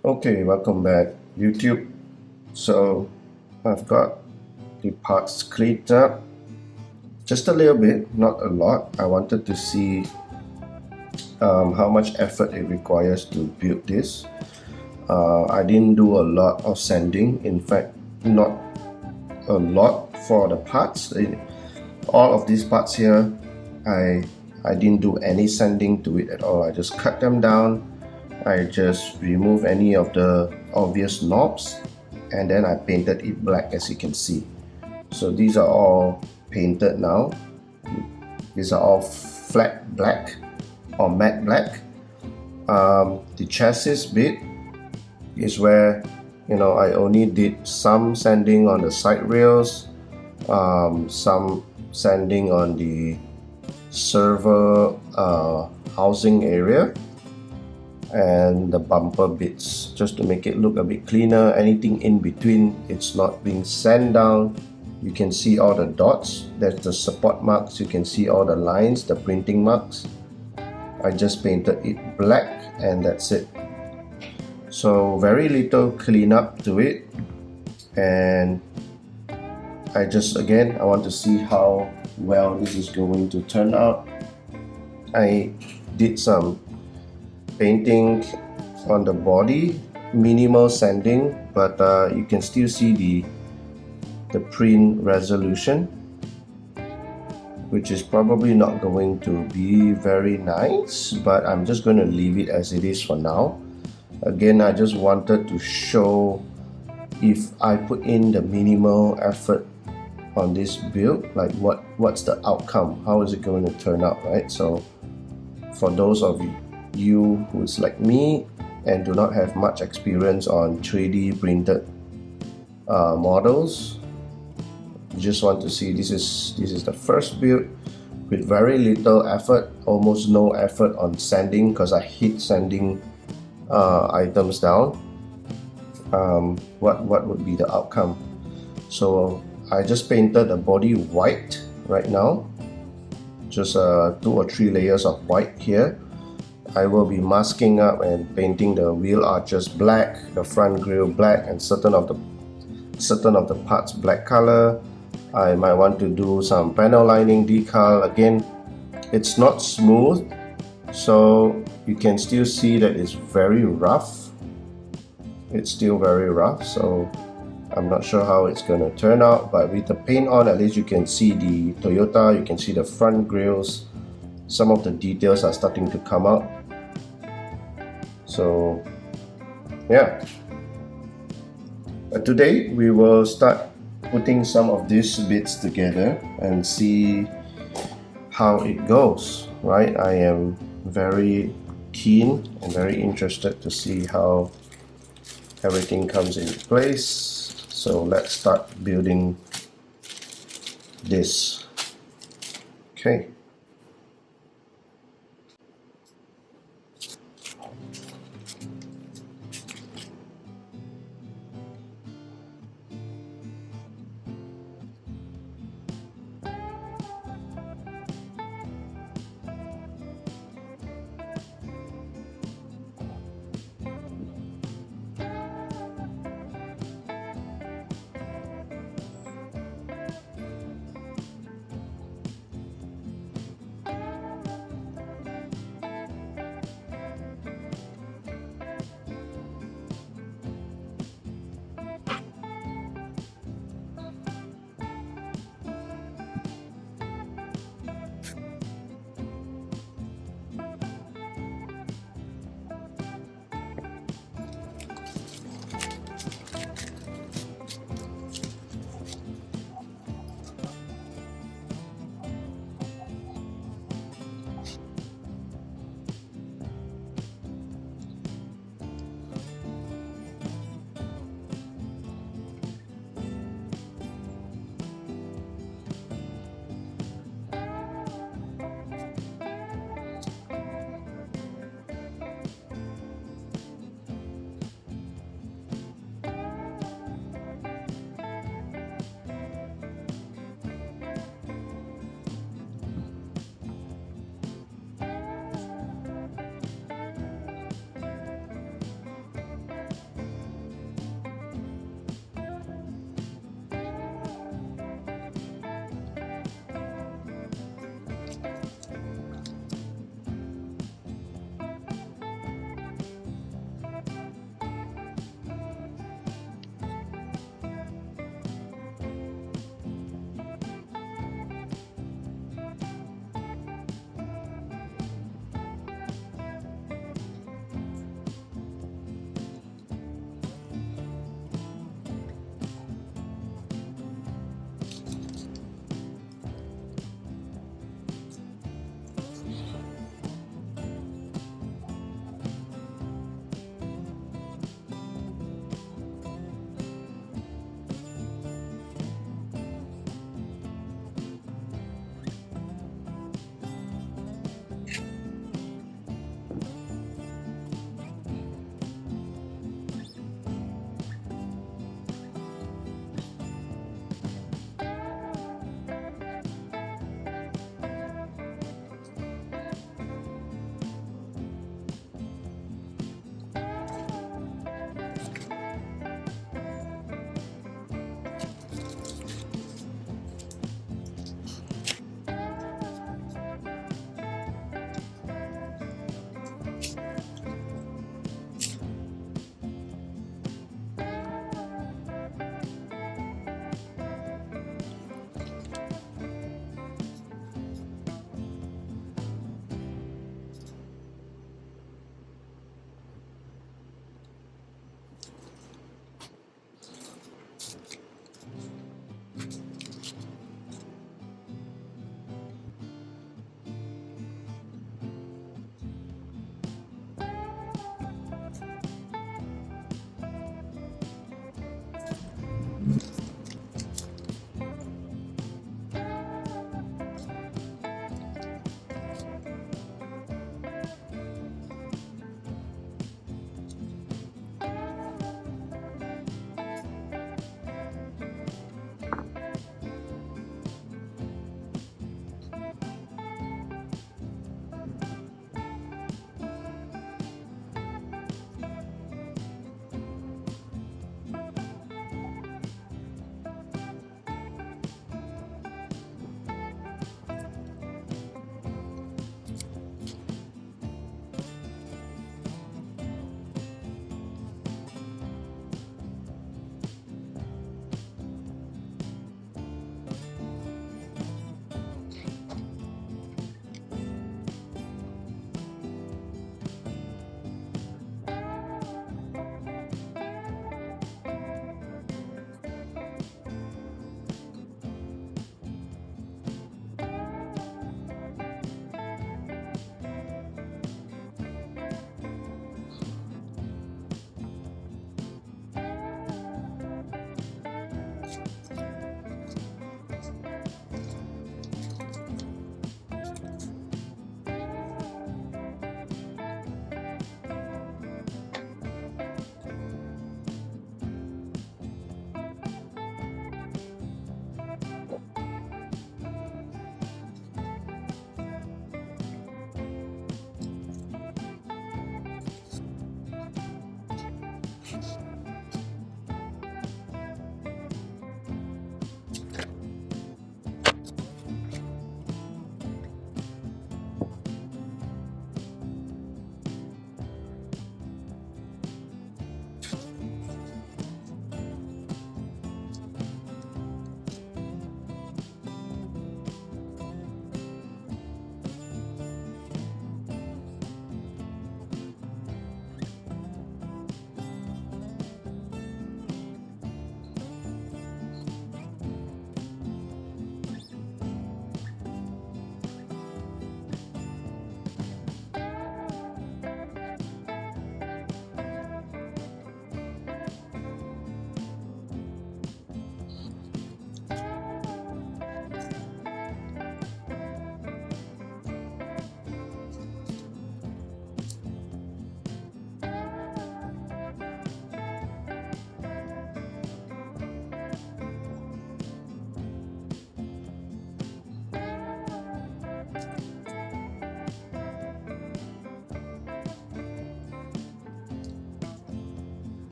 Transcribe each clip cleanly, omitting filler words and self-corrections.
Okay, welcome back, YouTube. So I've got the parts cleaned up just a little bit, not a lot. I wanted to see how much effort it requires to build this. I didn't do a lot of sanding. In fact, not a lot for the parts. All of these parts here, I didn't do any sanding to it at all. I just cut them down. I just remove any of the obvious knobs, and then I painted it black, as you can see. So these are all painted now. These are all flat black or matte black. The chassis bit is where I only did some sanding on the side rails, some sanding on the server housing area, and the bumper bits, just to make it look a bit cleaner. Anything in between, it's not being sanded down. You can see all the dots. There's the support marks. You can see all the lines, the printing marks. I just painted it black, and that's it. So very little cleanup to it, and I want to see how well this is going to turn out. I did some painting on the body, minimal sanding, but you can still see the print resolution, which is probably not going to be very nice, but I'm just going to leave it as it is for now. Again, I just wanted to show if I put in the minimal effort on this build, like what's the outcome, how is it going to turn out, right? So for those of you who's like me and do not have much experience on 3D printed models, you just want to see this is the first build with very little effort, almost no effort on sanding, because I hate sanding items down. What would be the outcome? So I just painted the body white right now, just 2 or 3 layers of white here. I will be masking up and painting the wheel arches black, the front grille black, and certain of the parts black color. I might want to do some panel lining decal. Again, it's not smooth, so you can still see that it's very rough. It's still very rough, so I'm not sure how it's going to turn out, but with the paint on, at least you can see the Toyota, you can see the front grills. Some of the details are starting to come out. So yeah, today we will start putting some of these bits together and see how it goes, right? I am very keen and very interested to see how everything comes into place. So let's start building this. Okay.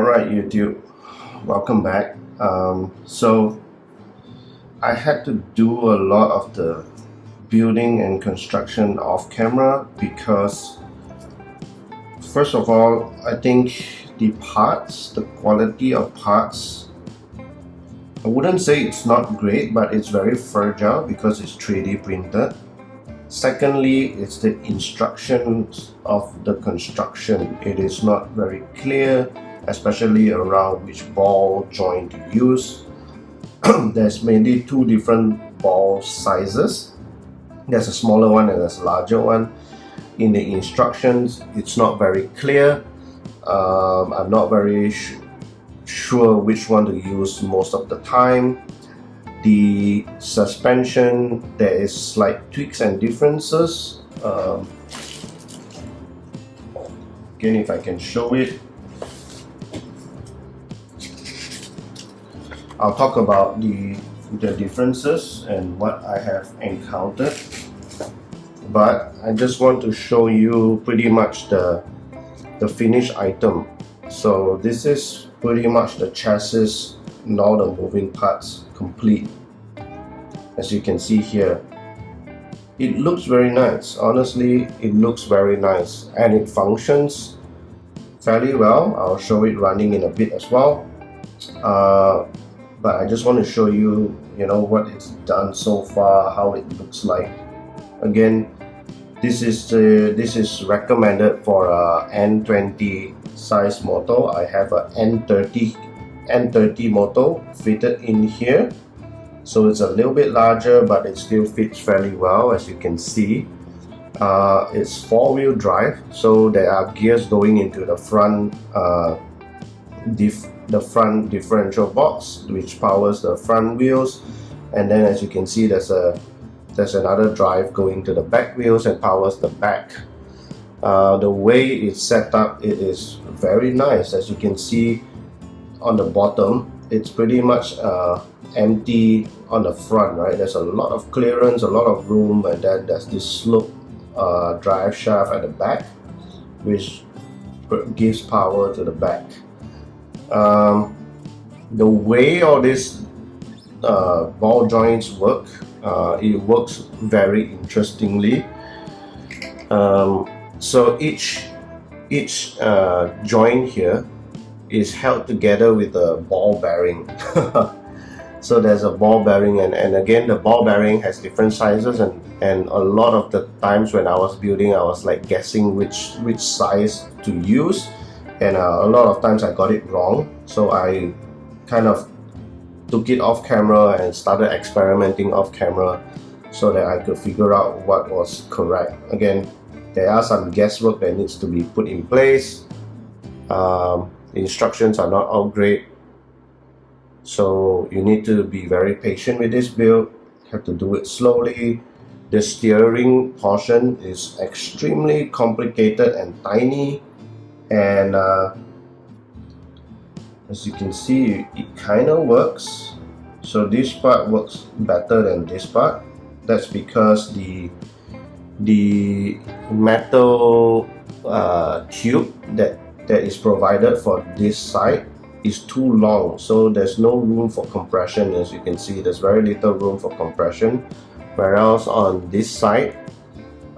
Alright YouTube, welcome back. So I had to do a lot of the building and construction off camera because first of all, I think the parts, the quality of parts, I wouldn't say it's not great, but it's very fragile because it's 3D printed. Secondly, it's the instructions of the construction. It is not very clear, especially around which ball joint to use. There's mainly two different ball sizes. There's a smaller one and there's a larger one. In the instructions, it's not very clear. I'm not very sure which one to use most of the time. The suspension, there is slight tweaks and differences. Again, if I can show it, I'll talk about the differences and what I have encountered. But I just want to show you pretty much the finished item. So this is pretty much the chassis and all the moving parts complete. As you can see here, it looks very nice. Honestly, it looks very nice and it functions fairly well. I'll show it running in a bit as well. But I just want to show you, what it's done so far, how it looks like. Again, this is recommended for a N20 size motor. I have a N30 motor fitted in here, so it's a little bit larger, but it still fits fairly well. As you can see, it's four-wheel drive, so there are gears going into the front front differential box, which powers the front wheels, and then as you can see, there's another drive going to the back wheels and powers the back. The way it's set up, it is very nice. As you can see on the bottom, it's pretty much empty on the front, right? There's a lot of clearance, a lot of room, and then there's this slope drive shaft at the back, which gives power to the back. The way all these ball joints work, it works very interestingly. So each joint here is held together with a ball bearing. So there's a ball bearing, and again, the ball bearing has different sizes, and a lot of the times when I was building, I was like guessing which size to use, and a lot of times I got it wrong. So I kind of took it off camera and started experimenting off camera so that I could figure out what was correct. Again, there are some guesswork that needs to be put in place. The instructions are not all great, so you need to be very patient with this build. You have to do it slowly. The steering portion is extremely complicated and tiny, and as you can see, it kind of works. So this part works better than this part. That's because the metal tube that is provided for this side is too long, so there's no room for compression. As you can see, there's very little room for compression, whereas on this side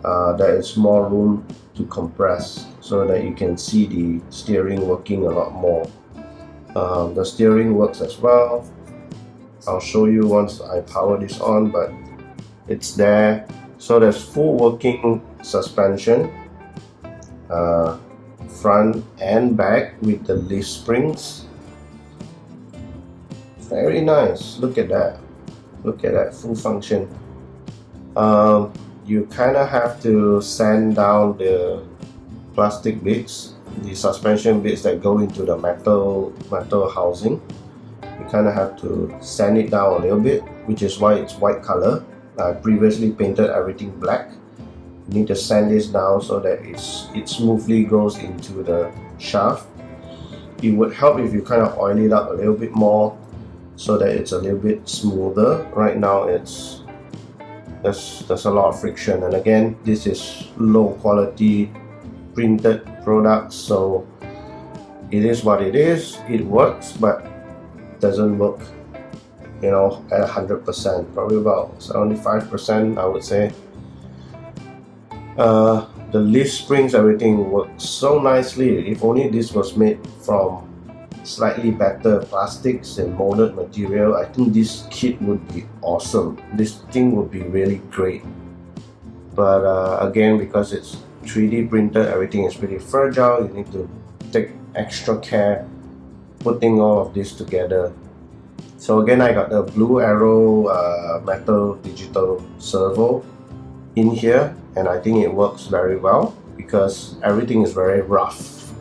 there is more room to compress, so that you can see the steering working a lot more. The steering works as well. I'll show you once I power this on, but it's there. So there's full working suspension, front and back with the leaf springs. Very nice. Look at that. Look at that full function. You kind of have to sand down the plastic bits, the suspension bits that go into the metal housing. You kind of have to sand it down a little bit, which is why it's white color. I previously painted everything black. You need to sand this down so that it smoothly goes into the shaft. It would help if you kind of oil it up a little bit more so that it's a little bit smoother. Right now there's a lot of friction, and again, this is low quality printed products, so it is what it is. It works, but doesn't work, you know, at 100%. Probably about 75%, I would say. The leaf springs, everything works so nicely. If only this was made from slightly better plastics and molded material, I think this kit would be awesome. This thing would be really great. But again, because it's 3D printed, everything is pretty fragile. You need to take extra care putting all of this together. So again, I got the Blue Arrow metal digital servo in here, and I think it works very well because everything is very rough.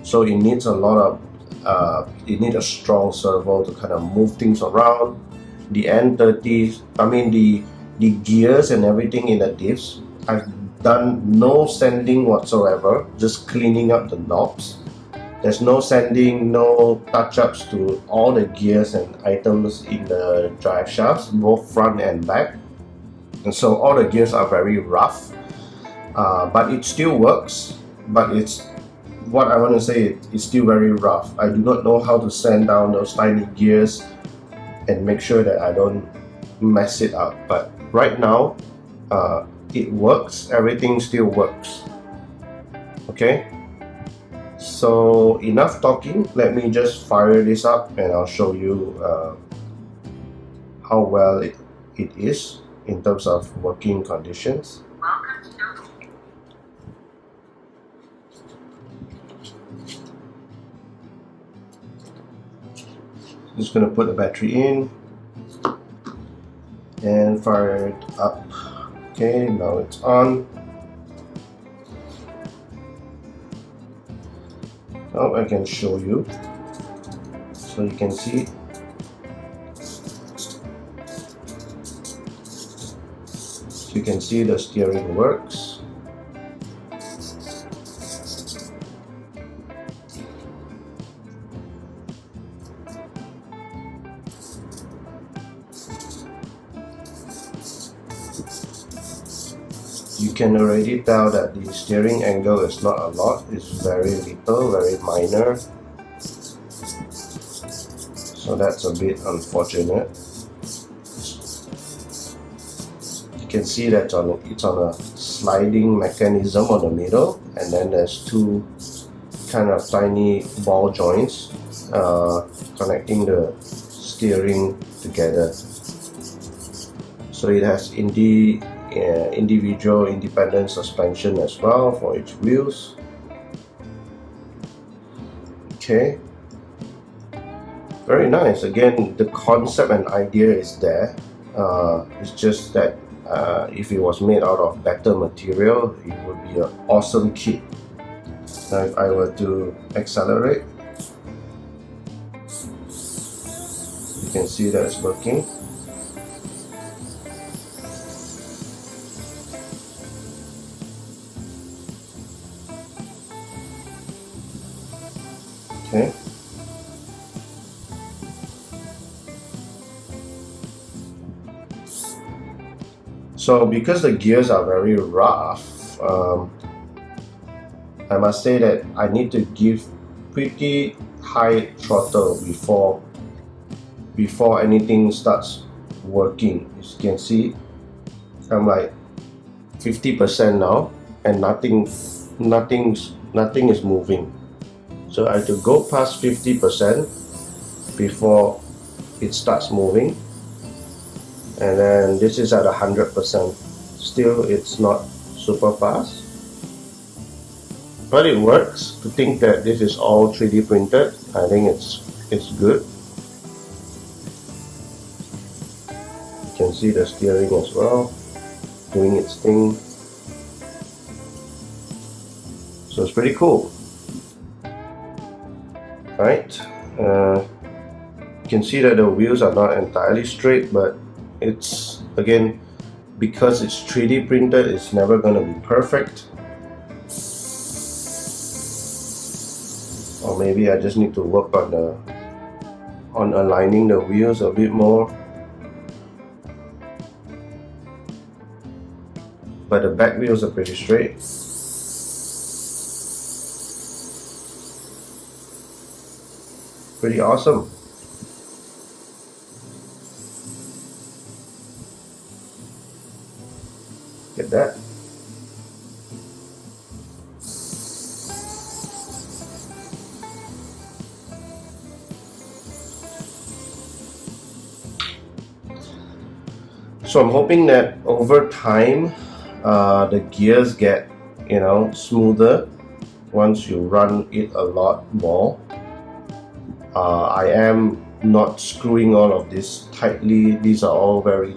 So it needs a lot of, it needs a strong servo to kind of move things around. The N30s, I mean the gears and everything in the diffs, I've done no sanding whatsoever, just cleaning up the knobs. There's no sanding, no touch-ups to all the gears and items in the drive shafts, both front and back. And so all the gears are very rough, but it still works. But it's, what I want to say, it's still very rough. I do not know how to sand down those tiny gears and make sure that I don't mess it up. But right now, it works. Everything still works. Okay. So enough talking, let me just fire this up and I'll show you how well it is in terms of working conditions. Just going to put the battery in and fire it up. Okay, now it's on. Now I can show you so you can see. So you can see the steering works. You can already tell that the steering angle is not a lot, it's very little, very minor. So that's a bit unfortunate. You can see that it's on a sliding mechanism on the middle, and then there's two kind of tiny ball joints connecting the steering together. So it has individual independent suspension as well for each wheels. Okay, very nice. Again, the concept and idea is there. It's just that if it was made out of better material, it would be an awesome kit. Now if I were to accelerate, you can see that it's working. Okay. So because the gears are very rough, I must say that I need to give pretty high throttle before anything starts working. As you can see, I'm like 50% now, and nothing is moving. So I have to go past 50% before it starts moving, and then this is at 100%. Still, it's not super fast, but it works. To think that this is all 3D printed, I think it's good. You can see the steering as well doing its thing, so it's pretty cool. Right, you can see that the wheels are not entirely straight, but it's, again, because it's 3D printed, it's never going to be perfect. Or maybe I just need to work on aligning the wheels a bit more. But the back wheels are pretty straight. pretty awesome. Get that. So I'm hoping that over time the gears get, you know, smoother once you run it a lot more. I am not screwing all of this tightly. These are all very,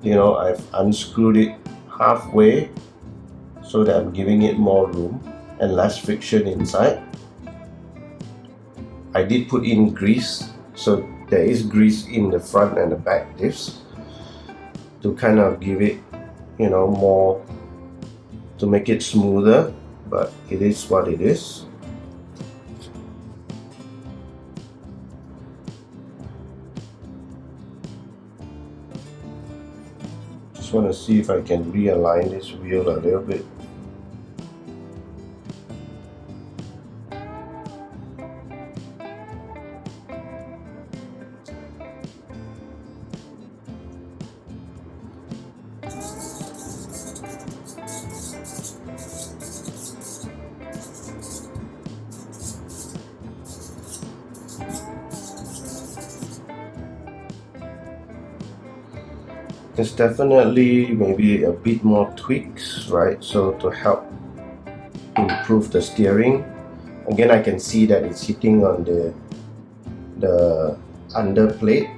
you know, I've unscrewed it halfway so that I'm giving it more room and less friction inside. I did put in grease, so there is grease in the front and the back diffs to kind of give it, you know, more, to make it smoother, but it is what it is. Just want to see if I can realign this wheel a little bit. There's definitely maybe a bit more tweaks, right? So to help improve the steering. Again, I can see that it's hitting on the under plate,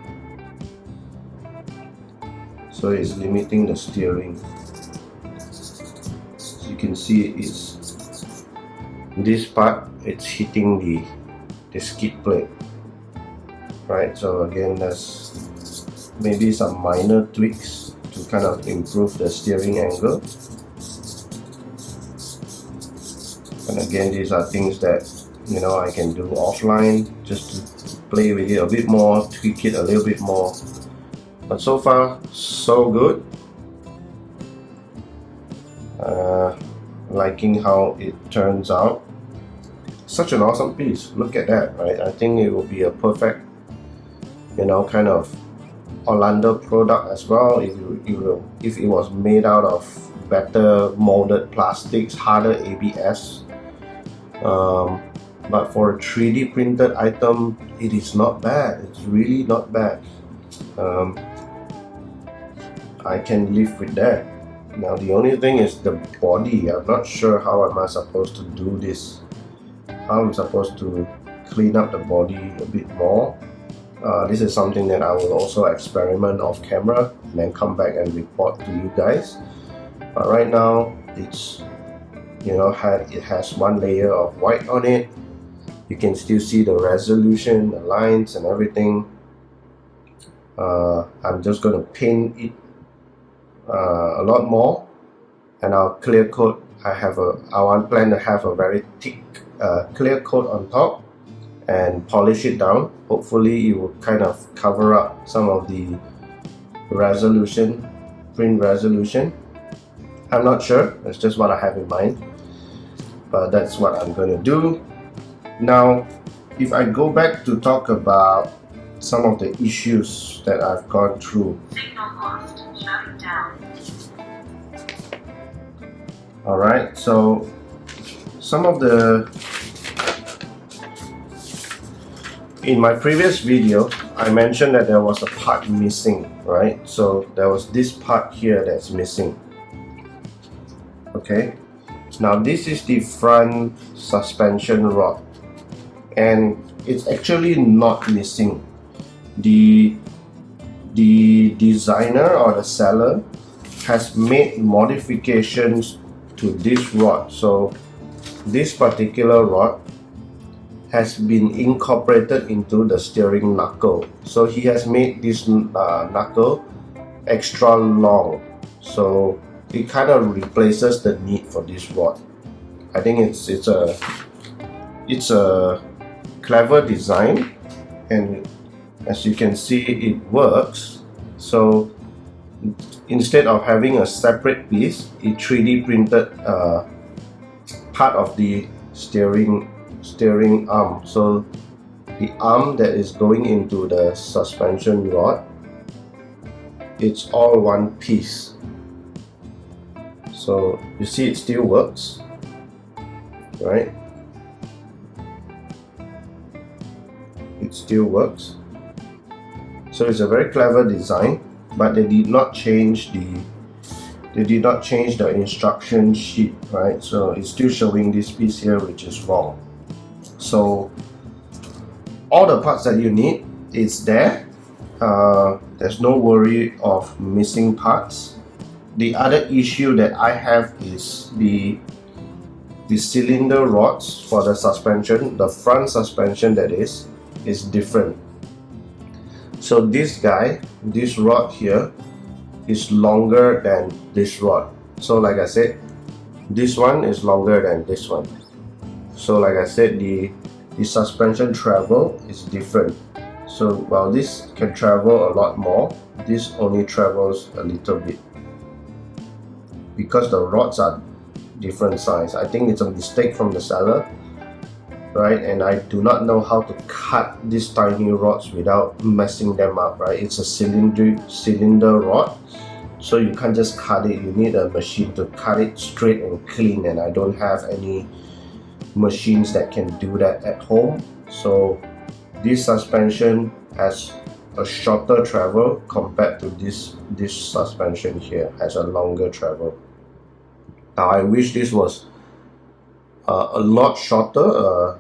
so it's limiting the steering. As you can see, it's this part, it's hitting the skid plate, right? So again, there's maybe some minor tweaks to kind of improve the steering angle. And again, these are things that, you know, I can do offline just to play with it a bit more, tweak it a little bit more. But so far, so good. Liking how it turns out. Such an awesome piece. Look at that, right? I think it will be a perfect, you know, kind of Orlando product as well if it was made out of better molded plastics, harder ABS. But for a 3D printed item, it is not bad. It's really not bad. I can live with that. Now the only thing is the body. I'm not sure how am I supposed to do this. How I'm supposed to clean up the body a bit more. This is something that I will also experiment off camera and then come back and report to you guys. But right now, it's, you know, it has one layer of white on it. You can still see the resolution, the lines and everything. I'm just going to paint it a lot more, and I'll clear coat. I plan to have a very thick clear coat on top and polish it down. Hopefully it will kind of cover up some of the resolution, print resolution. I'm not sure, that's just what I have in mind, but that's what I'm going to do. Now if I go back to talk about some of the issues that I've gone through. Signal lost, shutting down. Alright, so some of the, in my previous video, I mentioned that there was a part missing, right? So there was this part here that's missing. Okay, now this is the front suspension rod, and it's actually not missing. The designer or the seller has made modifications to this rod. So this particular rod has been incorporated into the steering knuckle. So he has made this knuckle extra long, so it kind of replaces the need for this rod. I think it's a clever design, and as you can see, it works. So instead of having a separate piece, it 3D printed part of the steering arm. So the arm that is going into the suspension rod, it's all one piece. So you see it still works, right? It still works. So it's a very clever design, but they did not change the instruction sheet, right? So it's still showing this piece here, which is wrong. So all the parts that you need is there. There's no worry of missing parts. The other issue that I have is the cylinder rods for the suspension, the front suspension that is different. So this rod here is longer than this rod. So like I said, this one is longer than this one. So like I said, the suspension travel is different. So while this can travel a lot more, this only travels a little bit, because the rods are different size. I think it's a mistake from the seller, right? And I do not know how to cut these tiny rods without messing them up, right? It's a cylinder rod, so you can't just cut it. You need a machine to cut it straight and clean, and I don't have any machines that can do that at home. So this suspension has a shorter travel compared to this suspension here, has a longer travel. Now I wish this was a lot shorter,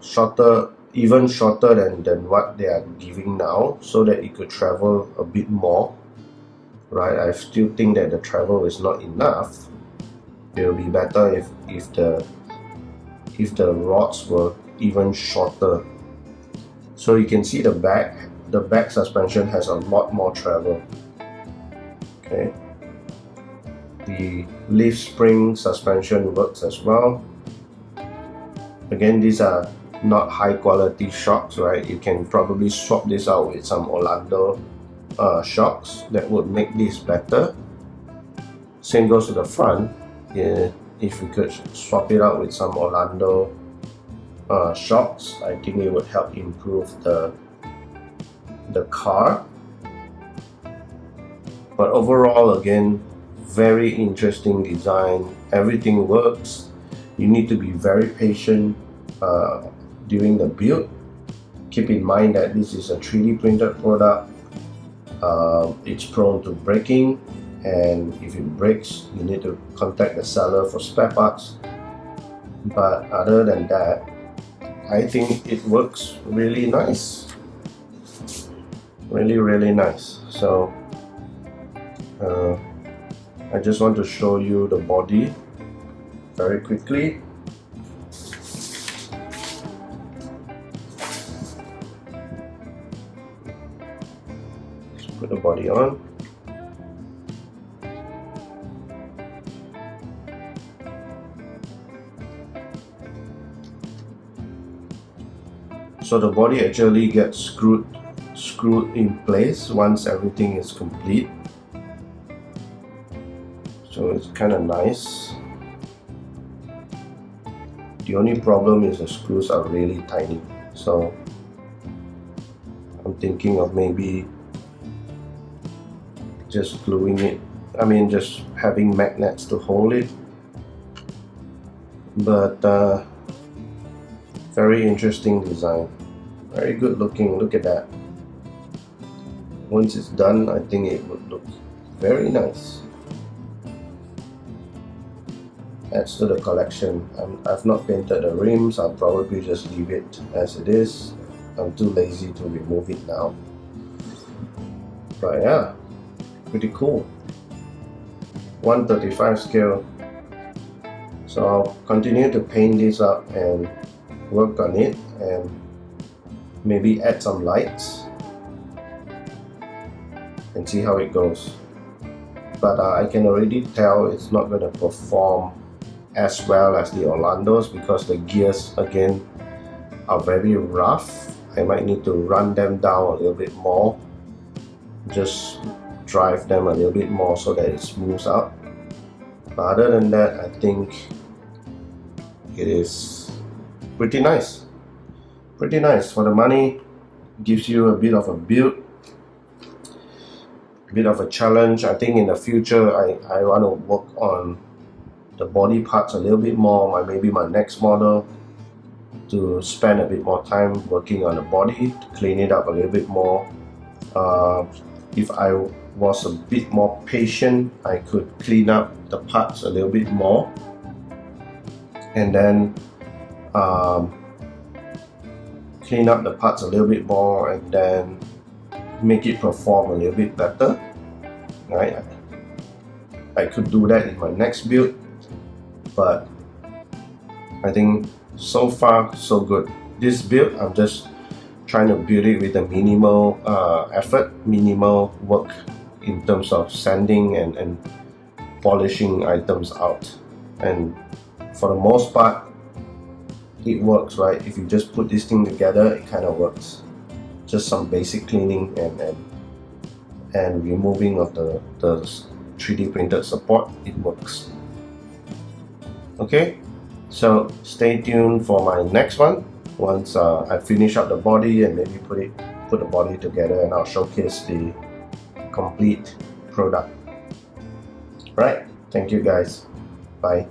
even shorter than what they are giving now, so that it could travel a bit more, right? I still think that the travel is not enough. It will be better if the rods were even shorter. So you can see the back suspension has a lot more travel. Okay. The leaf spring suspension works as well. Again, these are not high quality shocks, right? You can probably swap this out with some Orlando shocks that would make this better. Same goes to the front. Yeah, if we could swap it out with some Orlando shocks, I think it would help improve the car. But overall, again, very interesting design. Everything works. You need to be very patient during the build. Keep in mind that this is a 3D printed product. It's prone to breaking, and if it breaks, you need to contact the seller for spare parts. But other than that, I think it works really nice. Really nice. So I just want to show you the body very quickly. Let's put the body on. So the body actually gets screwed in place once everything is complete. So it's kind of nice. The only problem is the screws are really tiny. So I'm thinking of maybe just gluing it. I mean, just having magnets to hold it. But very interesting design. Very good looking. Look at that. Once it's done, I think it would look very nice. Adds to the collection. I've not painted the rims. I'll probably just leave it as it is. I'm too lazy to remove it now. But yeah, pretty cool. 1/35 scale. So I'll continue to paint this up and work on it, and maybe add some lights and see how it goes. But I can already tell it's not going to perform as well as the Orlandos, because the gears again are very rough. I might need to run them down a little bit more, just drive them a little bit more so that it smooths out. But other than that, I think it is pretty nice. Pretty nice for the money. gives you a bit of a build, a bit of a challenge. I think in the future I want to work on the body parts a little bit more. Maybe my next model, to spend a bit more time working on the body, to clean it up a little bit more. If I was a bit more patient, I could clean up the parts a little bit more, and then clean up the parts a little bit more, and then make it perform a little bit better, right? I could do that in my next build, but I think so far so good. This build, I'm just trying to build it with a minimal effort, minimal work in terms of sanding and polishing items out, and for the most part it works, right? If you just put this thing together, it kind of works. Just some basic cleaning and removing of the 3D printed support, it works. Okay, so stay tuned for my next one. Once I finish up the body and maybe put the body together, and I'll showcase the complete product. Right, thank you guys, bye.